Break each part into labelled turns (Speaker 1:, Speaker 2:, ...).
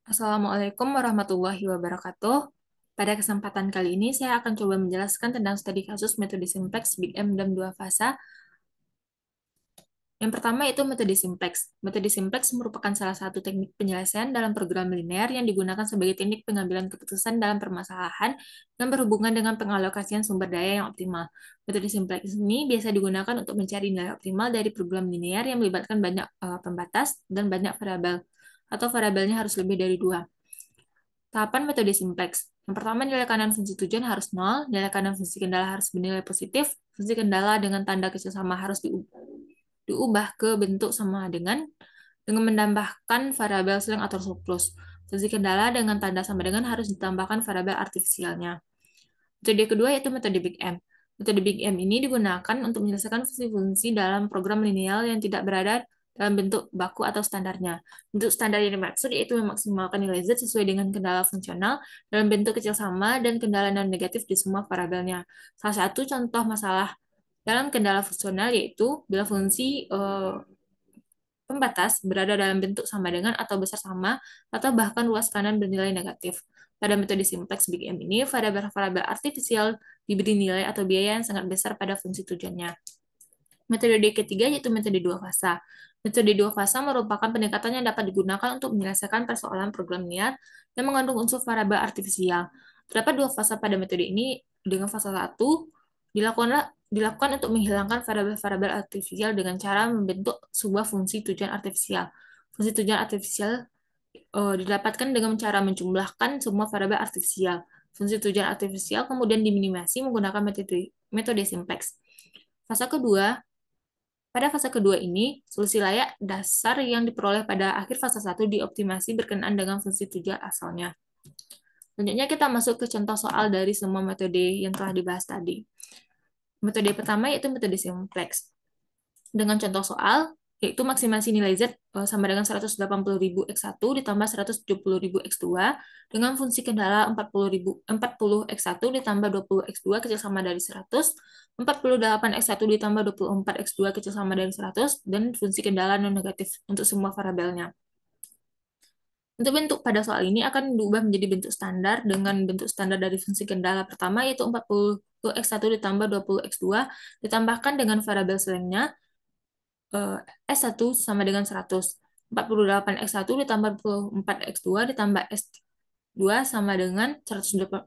Speaker 1: Assalamualaikum warahmatullahi wabarakatuh. Pada kesempatan kali ini, saya akan coba menjelaskan tentang studi kasus metode simplex, Big M, dan dua fasa. Yang pertama itu metode simplex. Metode simplex merupakan salah satu teknik penyelesaian dalam program linear yang digunakan sebagai teknik pengambilan keputusan dalam permasalahan yang berhubungan dengan pengalokasian sumber daya yang optimal. Metode simplex ini biasa digunakan untuk mencari nilai optimal dari program linear yang melibatkan banyak pembatas dan banyak variabel, atau variabelnya harus lebih dari dua. Tahapan metode simplex. Yang pertama, nilai kanan fungsi tujuan harus nol, nilai kanan fungsi kendala harus bernilai positif, fungsi kendala dengan tanda kecil sama harus diubah ke bentuk sama dengan menambahkan variabel seling atau surplus. Fungsi kendala dengan tanda sama dengan harus ditambahkan variabel artifisialnya. Metode kedua yaitu metode Big M. Metode Big M ini digunakan untuk menyelesaikan fungsi-fungsi dalam program lineal yang tidak berada dalam bentuk baku atau standarnya. Bentuk standar yang dimaksud yaitu memaksimalkan nilai Z sesuai dengan kendala fungsional dalam bentuk kecil sama dan kendala non-negatif di semua variabelnya. Salah satu contoh masalah dalam kendala fungsional yaitu bila fungsi pembatas berada dalam bentuk sama dengan atau besar sama atau bahkan luas kanan bernilai negatif. Pada metode simplex Big M ini, variabel-variabel artifisial diberi nilai atau biaya yang sangat besar pada fungsi tujuannya. Metode ketiga yaitu metode dua fasa. Metode dua fasa merupakan pendekatan yang dapat digunakan untuk menyelesaikan persoalan program linear yang mengandung unsur variabel artifisial. Terdapat dua fasa pada metode ini. Dengan fasa satu, dilakukan untuk menghilangkan variabel-variabel artifisial dengan cara membentuk sebuah fungsi tujuan artifisial. Fungsi tujuan artifisial didapatkan dengan cara menjumlahkan semua variabel artifisial. Fungsi tujuan artifisial kemudian diminimasi menggunakan metode simplex. Fase kedua, pada fase kedua ini, solusi layak dasar yang diperoleh pada akhir fase satu dioptimasi berkenaan dengan fungsi tujuan asalnya. Selanjutnya kita masuk ke contoh soal dari semua metode yang telah dibahas tadi. Metode pertama yaitu metode simplex. Dengan contoh soal, yaitu maksimasi nilai Z sama dengan 180.000 X1 ditambah 170.000 X2 dengan fungsi kendala 40 X1 ditambah 20 X2 kecil sama dari 100, 48 X1 ditambah 24 X2 kecil sama dari 100, dan fungsi kendala non-negatif untuk semua variabelnya. Untuk bentuk pada soal ini akan diubah menjadi bentuk standar dengan bentuk standar dari fungsi kendala pertama yaitu 40 X1 ditambah 20 X2 ditambahkan dengan variabel selengnya S1 sama dengan 100. 48 X1 ditambah 24 X2 ditambah S2 sama dengan 120.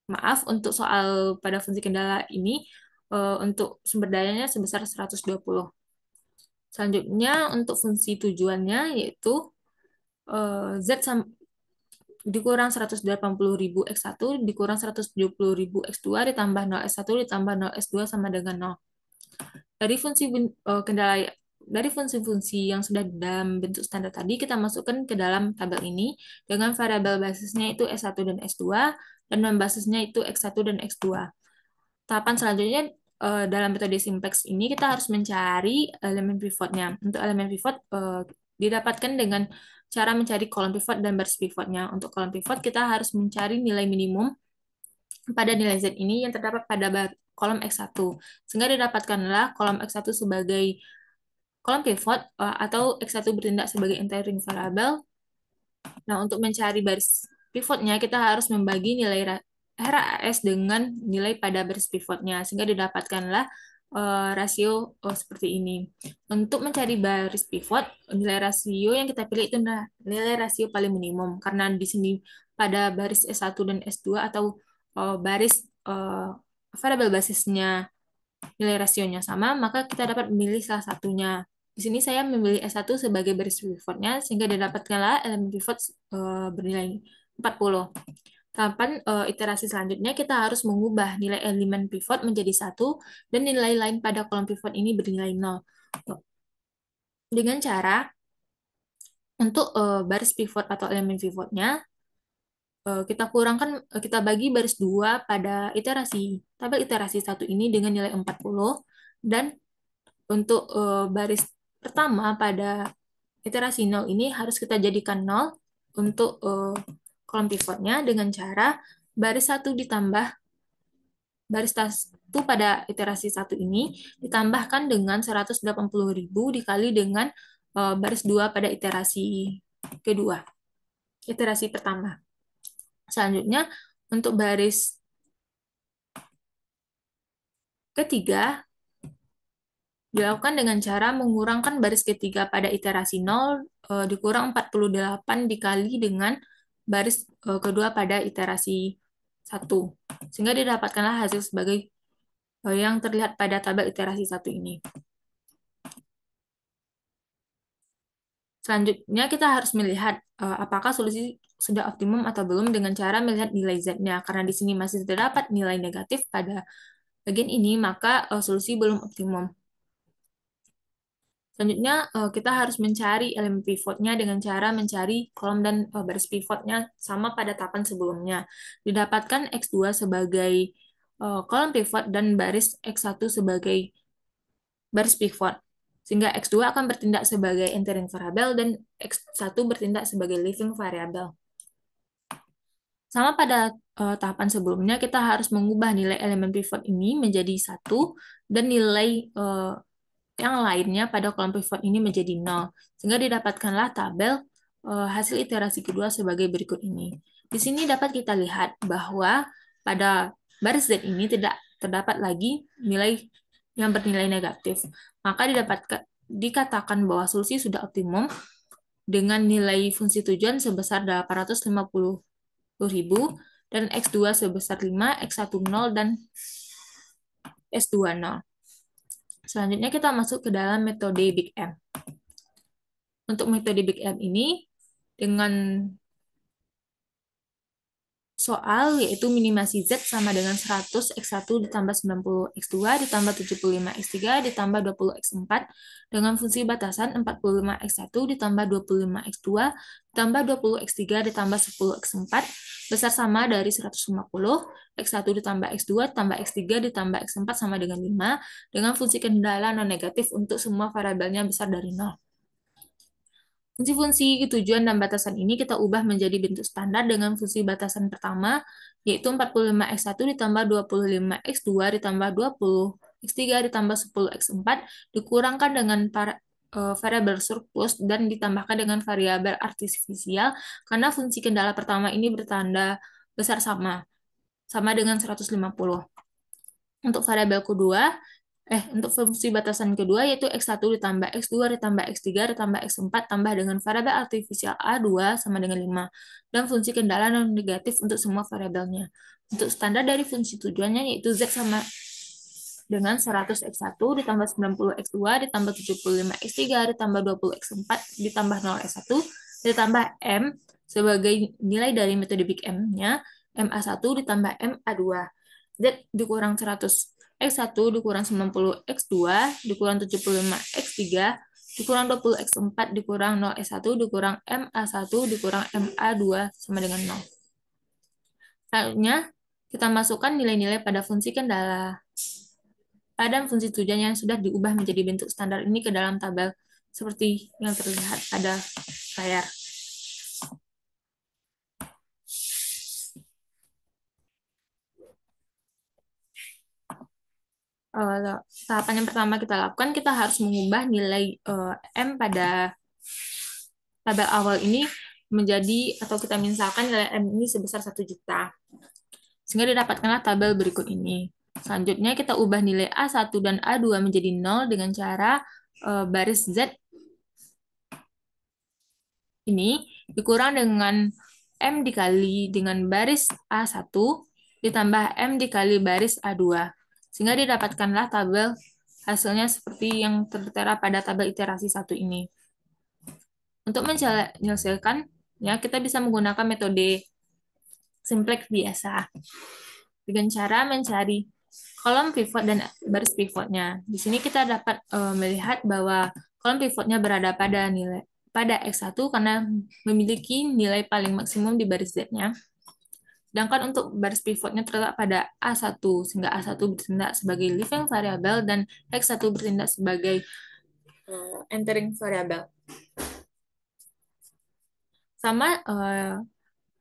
Speaker 1: Maaf, untuk soal pada fungsi kendala ini, untuk sumber dayanya sebesar 120. Selanjutnya, untuk fungsi tujuannya, yaitu Z dikurang 180.000 X1 dikurang 170.000 X2 ditambah 0 S1 ditambah 0 S2 sama dengan 0. Dari kendala dari fungsi-fungsi yang sudah dalam bentuk standar tadi, kita masukkan ke dalam tabel ini dengan variabel basisnya itu S1 dan S2, dan non-basisnya itu X1 dan X2. Tahapan selanjutnya dalam metode simplex ini kita harus mencari elemen pivotnya. Untuk elemen pivot didapatkan dengan cara mencari kolom pivot dan baris pivotnya. Untuk kolom pivot kita harus mencari nilai minimum pada nilai Z ini yang terdapat pada kolom X1. Sehingga didapatkanlah kolom X1 sebagai kolom pivot atau X1 bertindak sebagai entering variable. Nah, untuk mencari baris pivotnya kita harus membagi nilai RAS dengan nilai pada baris pivotnya sehingga didapatkanlah rasio seperti ini. Untuk mencari baris pivot, nilai rasio yang kita pilih itu nilai rasio paling minimum karena di sini pada baris S1 dan S2 atau baris variabel basisnya nilai rasionya sama, maka kita dapat memilih salah satunya. Di sini saya memilih S1 sebagai baris pivotnya, sehingga didapatkanlah elemen pivot bernilai 40. Tahapan iterasi selanjutnya, kita harus mengubah nilai elemen pivot menjadi 1, dan nilai lain pada kolom pivot ini bernilai 0. Dengan cara, untuk baris pivot atau elemen pivotnya, kita bagi baris 2 pada tabel iterasi 1 ini dengan nilai 40, dan untuk baris pertama pada iterasi 0 ini harus kita jadikan 0 untuk kolom pivotnya dengan cara baris 1 ditambah baris 1 pada iterasi 1 ini ditambahkan dengan 180.000 dikali dengan baris 2 pada kedua, iterasi pertama. Selanjutnya, untuk baris ketiga, dilakukan dengan cara mengurangkan baris ketiga pada iterasi 0 dikurang 48 dikali dengan baris kedua pada iterasi 1. Sehingga didapatkanlah hasil sebagai yang terlihat pada tabel iterasi 1 ini. Selanjutnya kita harus melihat apakah solusi sudah optimum atau belum dengan cara melihat nilai Z-nya. Karena di sini masih terdapat nilai negatif pada bagian ini, maka solusi belum optimum. Selanjutnya, kita harus mencari elemen pivotnya dengan cara mencari kolom dan baris pivotnya sama pada tahapan sebelumnya. Didapatkan X2 sebagai kolom pivot dan baris X1 sebagai baris pivot. Sehingga X2 akan bertindak sebagai entering variable dan X1 bertindak sebagai leaving variable. Sama pada tahapan sebelumnya, kita harus mengubah nilai elemen pivot ini menjadi 1 dan nilai yang lainnya pada kolom pivot ini menjadi 0. Sehingga didapatkanlah tabel hasil iterasi kedua sebagai berikut ini. Di sini dapat kita lihat bahwa pada baris Z ini tidak terdapat lagi nilai yang bernilai negatif. Maka dikatakan bahwa solusi sudah optimum dengan nilai fungsi tujuan sebesar 850.000 dan X2 sebesar 5, X1 0, dan S2 0. Selanjutnya kita masuk ke dalam metode Big M. Untuk metode Big M ini dengan soal yaitu minimasi Z sama dengan 100 X1 ditambah 90 X2 ditambah 75 X3 ditambah 20 X4 dengan fungsi batasan 45 X1 ditambah 25 X2 ditambah 20 X3 ditambah 10 X4 besar sama dari 150 X1 ditambah X2 ditambah X3 ditambah X4 sama dengan 5 dengan fungsi kendala non negatif untuk semua variabelnya besar dari 0. Fungsi-fungsi tujuan dan batasan ini kita ubah menjadi bentuk standar dengan fungsi batasan pertama, yaitu 45X1 ditambah 25X2 ditambah 20X3 ditambah 10X4 dikurangkan dengan variabel surplus dan ditambahkan dengan variabel artifisial karena fungsi kendala pertama ini bertanda besar sama dengan 150. Untuk variabel kedua, untuk fungsi batasan kedua yaitu X1 ditambah X2 ditambah X3 ditambah X4 tambah dengan variabel artifisial A2 sama dengan 5 dan fungsi kendala non negatif untuk semua variabelnya. Untuk standar dari fungsi tujuannya yaitu Z sama dengan 100 X1 ditambah 90 X2 ditambah 75 X3 ditambah 20 X4 ditambah 0 X1 ditambah M sebagai nilai dari metode Big M-nya MA1 ditambah MA2. Z dikurang 100 X1 dikurang 90 X2 dikurang 75 X3 dikurang 20 X4 dikurang 0 X1 dikurang MA1 dikurang MA2 sama dengan 0. Selanjutnya, kita masukkan nilai-nilai pada fungsi kendala dan fungsi tujuan yang sudah diubah menjadi bentuk standar ini ke dalam tabel seperti yang terlihat pada layar. Tahapan yang pertama kita lakukan, kita harus mengubah nilai M pada tabel awal ini menjadi, atau kita misalkan nilai M ini sebesar 1 juta. Sehingga didapatkanlah tabel berikut ini. Selanjutnya kita ubah nilai A1 dan A2 menjadi 0 dengan cara baris Z ini dikurang dengan M dikali dengan baris A1 ditambah M dikali baris A2. Sehingga didapatkanlah tabel hasilnya seperti yang tertera pada tabel iterasi 1 ini. Untuk menyelesaikannya, kita bisa menggunakan metode simplex biasa dengan cara mencari kolom pivot dan baris pivotnya. Di sini kita dapat melihat bahwa kolom pivotnya berada pada X1 karena memiliki nilai paling maksimum di baris Z-nya. Sedangkan untuk baris pivotnya terletak pada A1, sehingga A1 bertindak sebagai leaving variable dan X1 bertindak sebagai entering variable. Sama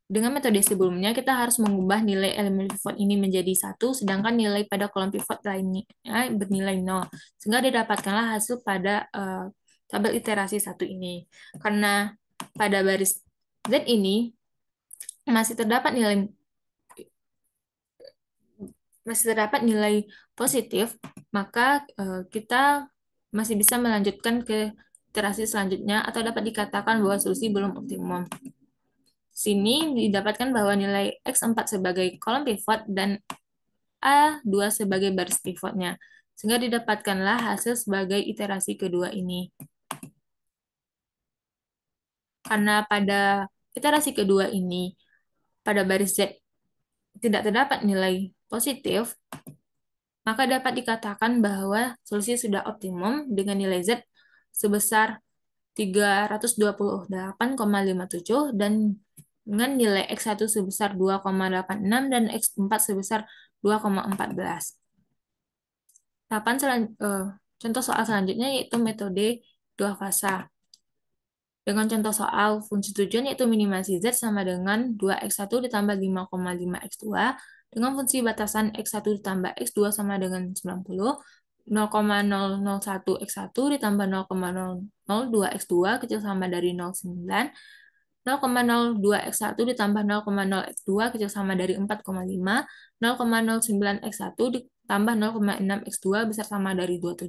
Speaker 1: dengan metode sebelumnya, kita harus mengubah nilai elemen pivot ini menjadi 1, sedangkan nilai pada kolom pivot lainnya bernilai 0. Sehingga didapatkanlah hasil pada tabel iterasi satu ini. Karena pada baris Z ini masih terdapat nilai positif, maka kita masih bisa melanjutkan ke iterasi selanjutnya atau dapat dikatakan bahwa solusi belum optimum. Sini didapatkan bahwa nilai X4 sebagai kolom pivot dan A2 sebagai baris pivotnya. Sehingga didapatkanlah hasil sebagai iterasi kedua ini. Karena pada iterasi kedua ini, pada baris Z tidak terdapat nilai positif, maka dapat dikatakan bahwa solusi sudah optimum dengan nilai Z sebesar 328,57 dan dengan nilai X1 sebesar 2,86 dan X4 sebesar 2,14. Contoh soal selanjutnya yaitu metode dua fasa. Dengan contoh soal fungsi tujuan yaitu minimasi Z sama dengan 2x1 ditambah 5,5x2 dengan fungsi batasan x1 ditambah x2 sama dengan 90, 0,001x1 ditambah 0,002x2 kecil sama dari 0,9, 0,02x1 ditambah 0,0x2 kecil sama dari 4,5, 0,09x1 ditambah 0,6x2 besar sama dari 27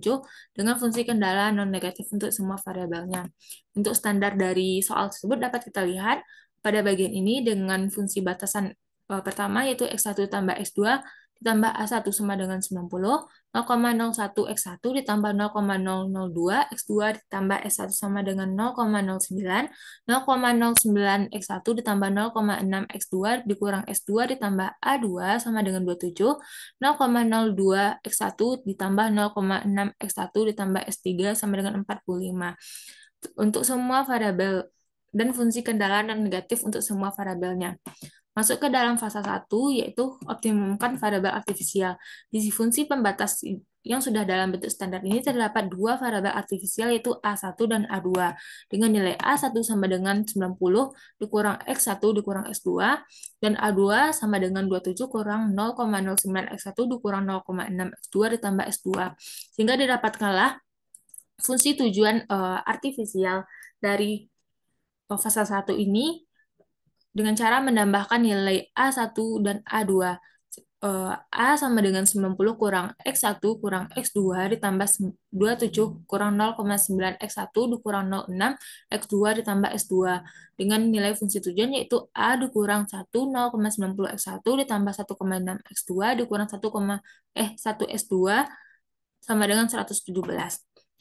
Speaker 1: dengan fungsi kendala non-negatif untuk semua variabelnya. Untuk standar dari soal tersebut dapat kita lihat pada bagian ini dengan fungsi batasan pertama yaitu x1 tambah x2 ditambah A1 sama dengan 90, 0,01x1 ditambah 0,002 x2 ditambah S1 sama dengan 0,09, 0,09x1 ditambah 0,6x2 dikurang S2 ditambah A2 sama dengan 27, 0,02x1 ditambah 0,6x1 ditambah S3 sama dengan 45. Untuk semua variabel dan fungsi kendala dan negatif untuk semua variabelnya. Masuk ke dalam fase 1, yaitu optimumkan variabel artifisial. Di fungsi pembatas yang sudah dalam bentuk standar ini terdapat dua variabel artifisial yaitu A1 dan A2 dengan nilai A1 sama dengan 90 dikurang X1 dikurang S2 dan A2 sama dengan 27 kurang 0,09X1 dikurang 0,6X2 ditambah S2 sehingga didapatkanlah fungsi tujuan artifisial dari fase 1 ini dengan cara menambahkan nilai A1 dan A2. A sama dengan 90 kurang X1 kurang X2 ditambah 27 kurang 0,9 X1 dikurang 0,6 X2 ditambah S2 dengan nilai fungsi tujuan yaitu A dikurang 1 0,90 X1 ditambah 1,6 X2 dikurang 1 S2 sama dengan 117.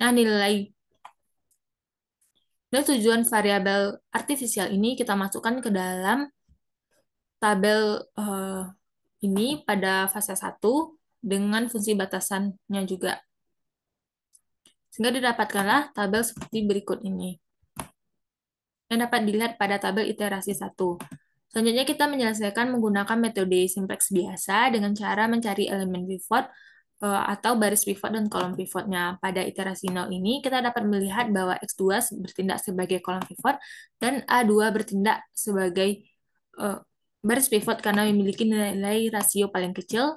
Speaker 1: Nah, nilai tujuan variabel artifisial ini kita masukkan ke dalam tabel ini pada fase 1 dengan fungsi batasannya juga. Sehingga didapatkanlah tabel seperti berikut ini. Yang dapat dilihat pada tabel iterasi 1. Selanjutnya kita menyelesaikan menggunakan metode simplex biasa dengan cara mencari elemen pivot atau baris pivot dan kolom pivotnya. Pada iterasi 0 ini kita dapat melihat bahwa X2 bertindak sebagai kolom pivot dan A2 bertindak sebagai baris pivot karena memiliki nilai rasio paling kecil.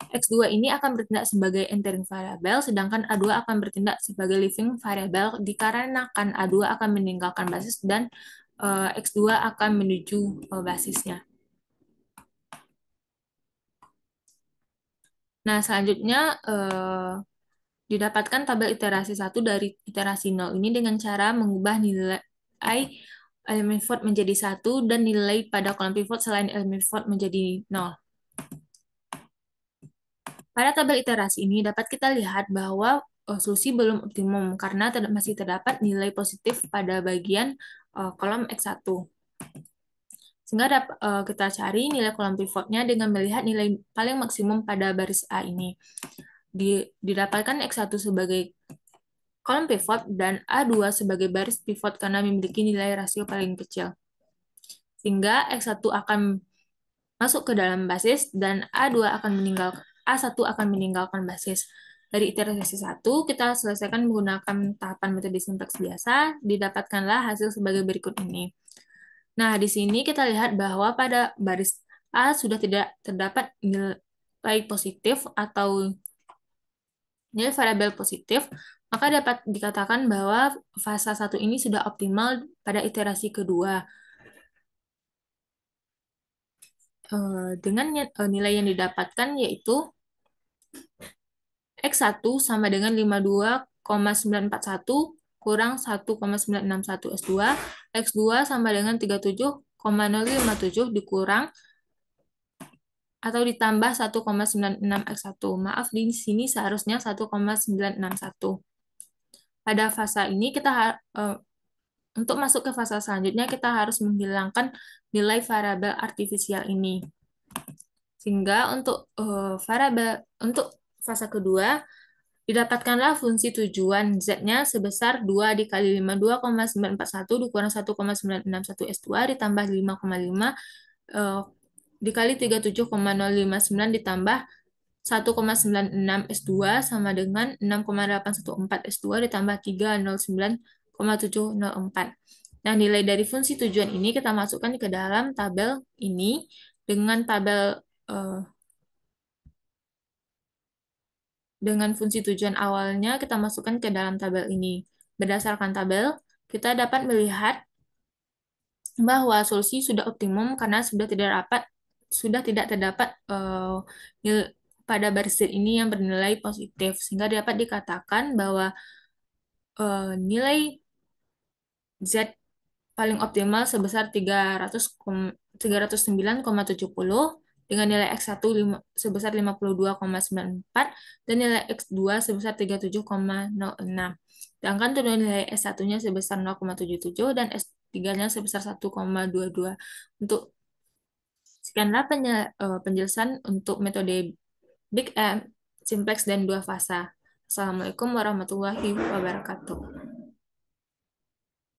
Speaker 1: X2 ini akan bertindak sebagai entering variable, sedangkan A2 akan bertindak sebagai leaving variable dikarenakan A2 akan meninggalkan basis dan X2 akan menuju basisnya. Nah, selanjutnya didapatkan tabel iterasi 1 dari iterasi 0 ini dengan cara mengubah nilai elemen pivot menjadi 1 dan nilai pada kolom pivot selain elemen pivot menjadi 0. Pada tabel iterasi ini dapat kita lihat bahwa solusi belum optimum karena masih terdapat nilai positif pada bagian kolom X1. Sehingga kita cari nilai kolom pivotnya dengan melihat nilai paling maksimum pada baris A ini. Didapatkan X1 sebagai kolom pivot dan A2 sebagai baris pivot karena memiliki nilai rasio paling kecil. Sehingga X1 akan masuk ke dalam basis dan A1 akan meninggalkan basis. Dari iterasi 1, kita selesaikan menggunakan tahapan metode simplex biasa, didapatkanlah hasil sebagai berikut ini. Nah, di sini kita lihat bahwa pada baris A sudah tidak terdapat nilai positif atau nilai variabel positif, maka dapat dikatakan bahwa fasa satu ini sudah optimal pada iterasi kedua. Dengan nilai yang didapatkan yaitu X1 sama dengan 52,941 kurang 1,961 S2, X2 sama dengan 37,057 dikurang atau ditambah 1,96 X1. Maaf, di sini seharusnya 1,961. Pada fasa ini untuk masuk ke fase selanjutnya kita harus menghilangkan nilai variabel artifisial ini. Sehingga untuk fase kedua didapatkanlah fungsi tujuan Z-nya sebesar 2 dikali 52,941 dikurang 1,961 S2 ditambah 5,5 dikali 37,059 ditambah 1,96 S2 sama dengan 6,814 S2 ditambah 309,704. Nah, nilai dari fungsi tujuan ini kita masukkan ke dalam tabel ini dengan eh, dengan fungsi tujuan awalnya kita masukkan ke dalam tabel ini. Berdasarkan tabel, kita dapat melihat bahwa solusi sudah optimum karena sudah tidak terdapat pada baris Z ini yang bernilai positif, sehingga dapat dikatakan bahwa nilai Z paling optimal sebesar 309,70 dengan nilai X1 sebesar 52,94 dan nilai X2 sebesar 37,06. Sedangkan untuk nilai S1-nya sebesar 0,77 dan S3-nya sebesar 1,22. Untuk sekianlah penjelasan untuk metode Big M, Simplex, dan dua fasa. Assalamualaikum warahmatullahi wabarakatuh.